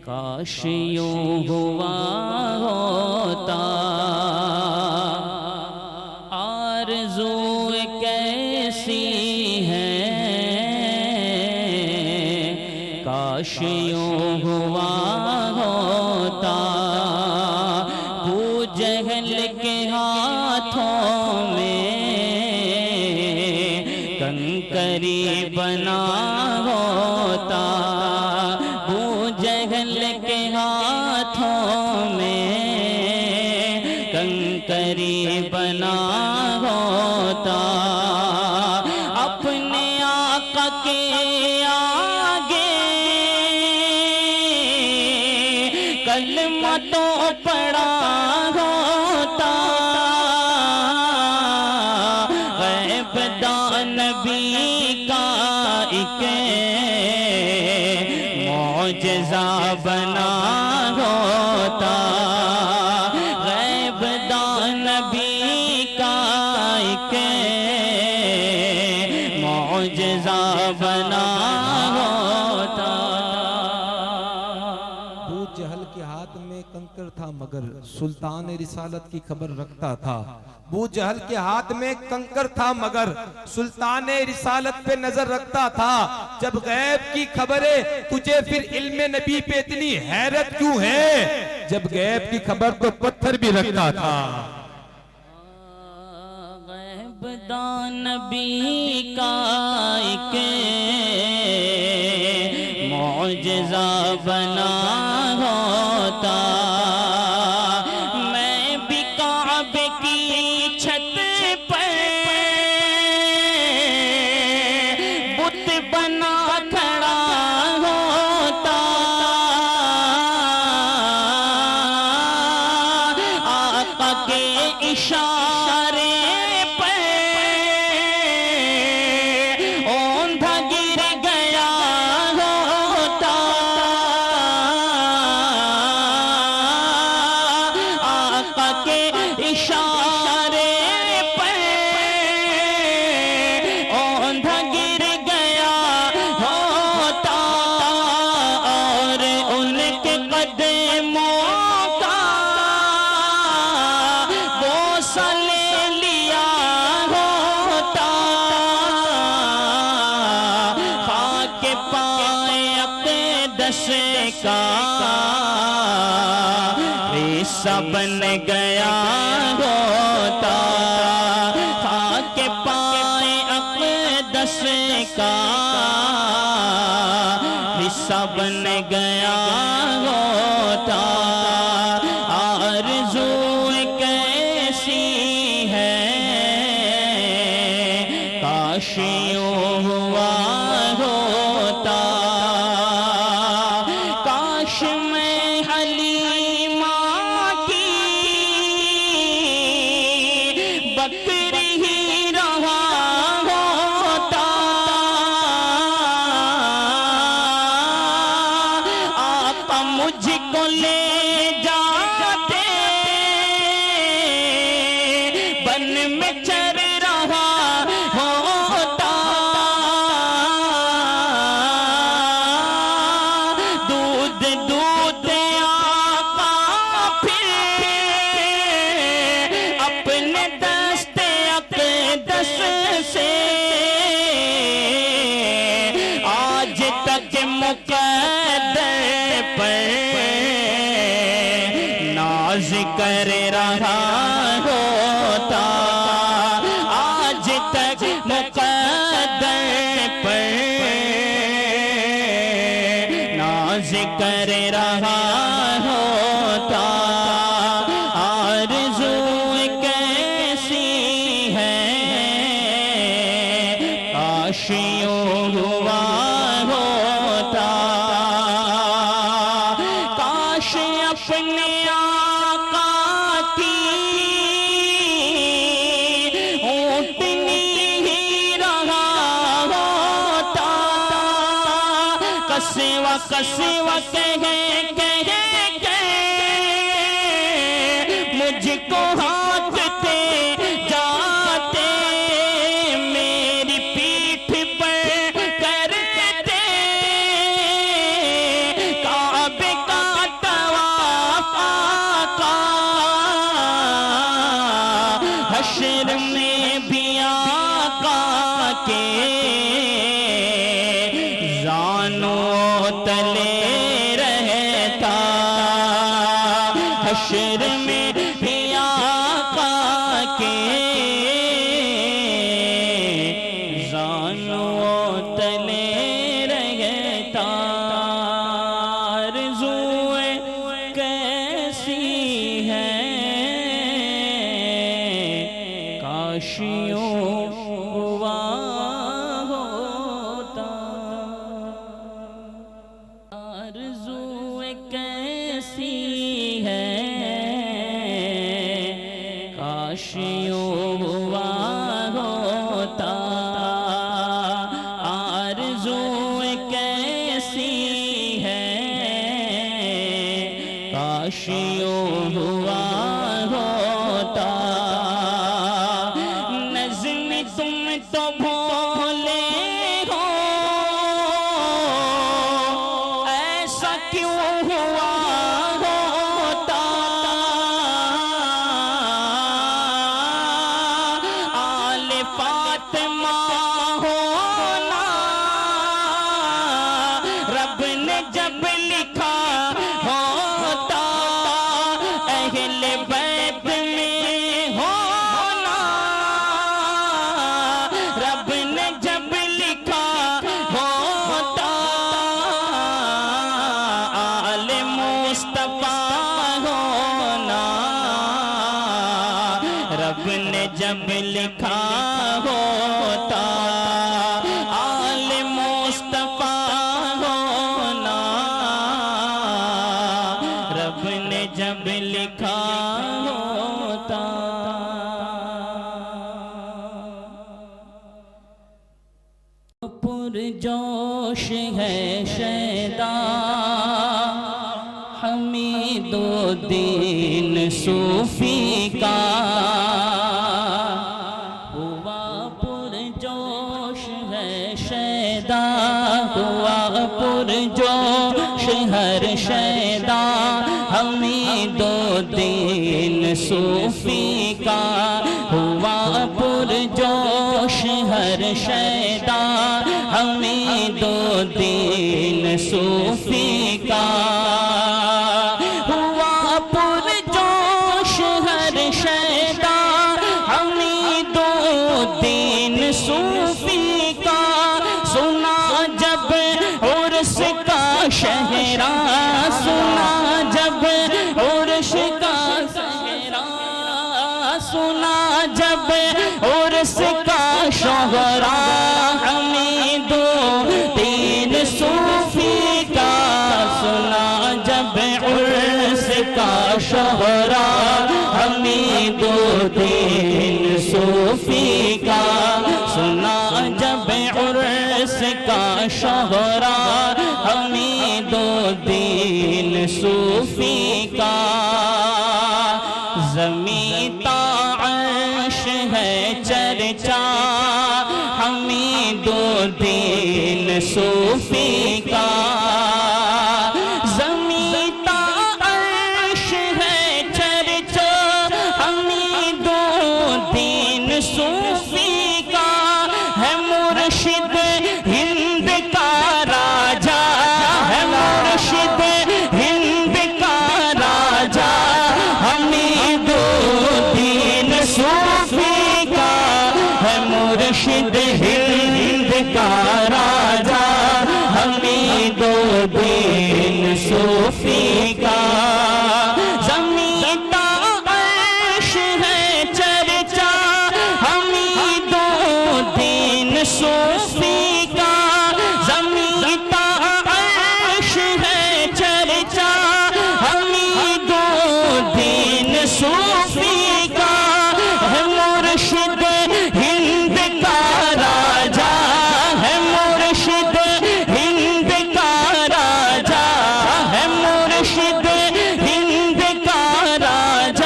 کاش یوں ہوا ہوتا آرزو کیسی ہے کاش یوں ہوا ہوتا ابو جہل کے ہاتھوں میں کنکری بنا ہوتا ابو جہل کے ہاتھوں میں کنکری بنا ہوتا اپنے آقا کے آگے کلمہ تو پڑا ہوتا غیب دان نبی کا ایک معجزہ بنا ہوتا غیب دان نبی کا ایک معجزہ بنا ہوتا ابو جہل کے ہاتھ میں کنکر تھا مگر سلطان رسالت کی خبر رکھتا تھا ابو جہل کے ہاتھ میں کنکر تھا مگر سلطان رسالت پہ نظر رکھتا تھا جب غیب کی خبر ہے تجھے پھر علم نبی پہ اتنی حیرت کیوں ہے جب غیب کی خبر تو پتھر بھی رکھتا تھا غیب دان نبی کا ایک معجزہ بنا ہوتا میں بھی کعبے کی چھت پر بت بنا کھڑا ہوتا آقا کے اشارے اشارے پر اوندھا گر گیا ہوتا اور ان کے قدموں کا بوسہ لے لیا ہوتا خاک پائے اقدس کا حصہ بن گیا ہوتا خاک پائے اقدس کا حصہ بن گیا ہوتا آرزو کیسی ہے کاش یوں ہوا ہوتا کاش میں حلیمہ بکری ہی رہا ہوتا آقا مجھ کو لے جاتے بن میں چر رہا ہوتا دودھ دودھ آقا پھر اپنے سے آج تک مقدر پر ناز کر رہا ہوتا آج تک مقدر پر ناز کر رہا ہوتا آرزو کیسی ہے کاش یوں ہوا ہوتا کاش اپنے آقا کی اونٹنی ہی رہا ہوتا کسوا کسوا کہے مجھ کو ہاتھ دے جاتے میری پیٹھ پر کرتے کعبے کا زانوں تلے رہتا حشر میں بھی آقا کے زانوں تلے رہتا آرزوئیں کیسی ہے کاشیوں ہوا ہوتا آرزوئیں کیسی ہے کاشیوں ہوا ہوتا آرزوئیں کیسی ہے کاشیوں ہوا ہوتا نظم تم تو بھولے ہو ایسا کیوں ہوا ہوتا آل فاطمہ ہونا رب نے جب لکھا ہوتا اہل بیت میں ہونا رب نے جب لکھا ہوتا آل مصطفیٰ ہونا رب نے جب لکھا ہوتا آل مصطفیٰ ہونا رب نے جب لکھا ہوتا پرجوش ہے شیدا حمید الدین صوفی کا ہوا پرجوش ہے شیدا ہوا پرجوش ہر شیدا حمید الدین صوفی کا ہوا پرجوش ہر شیدا حمید الدین صوفی کا ہوا پرجوش ہر شیدا حمید الدین صوفی کا سنا جب عرس کا شہرا سنا جب عرس کا شہرا سنا جب عرس کا شہرا حمید الدین صوفی کا سنا جب عرس کا شہرا حمید الدین صوفی کا سنا جب عرس کا شہرا حمید الدین صوفی کا زمین تا عرش ہے چرچا حمید الدین صوفی کا زمین تا عرش ہے چرچا حمید الدین صوفی کا ہے مرشد ہند کا راجا ہے مرشد ہند کا راجا حمید الدین صوفی کا ہے مرشد ہند کا راجا حمید الدین صوفی کا زمین تا عرش ہے چرچا حمید الدین صوفی کا زمین تا عرش ہے چرچا حمید الدین صوفی کا ہے مرشد ہند کا راجا ہے مرشد ہند کا راجا ہے مرشد ہند کا راجا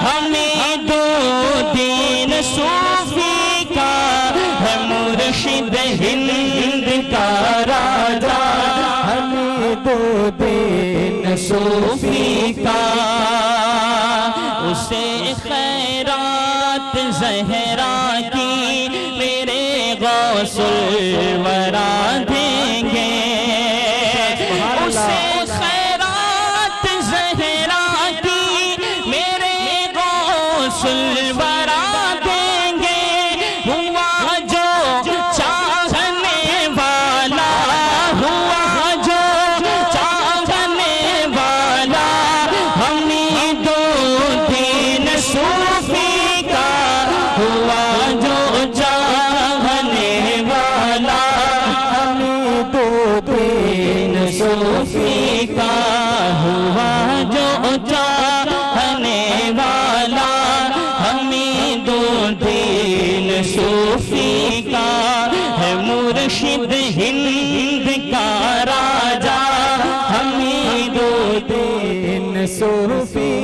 حمید الدین صوفی کا ہے مرشد ہند کا راجا حمید الدین صوفی کا اسے خیرات زہرا کی میرے غوث الورا دیں گے اسے خیرات زہرا کی میرے غوث الورا دیں گے، ہوا جو چاہنے والا، ہوا جو چاہنے والا، حمید الدین صوفی کا ہوا جو چاہنے والا، حمید الدین صوفی کا ہوا جو چاہنے والا، حمید الدین صوفی کا ہے مرشد ہند کا راجا، حمید الدین صوفی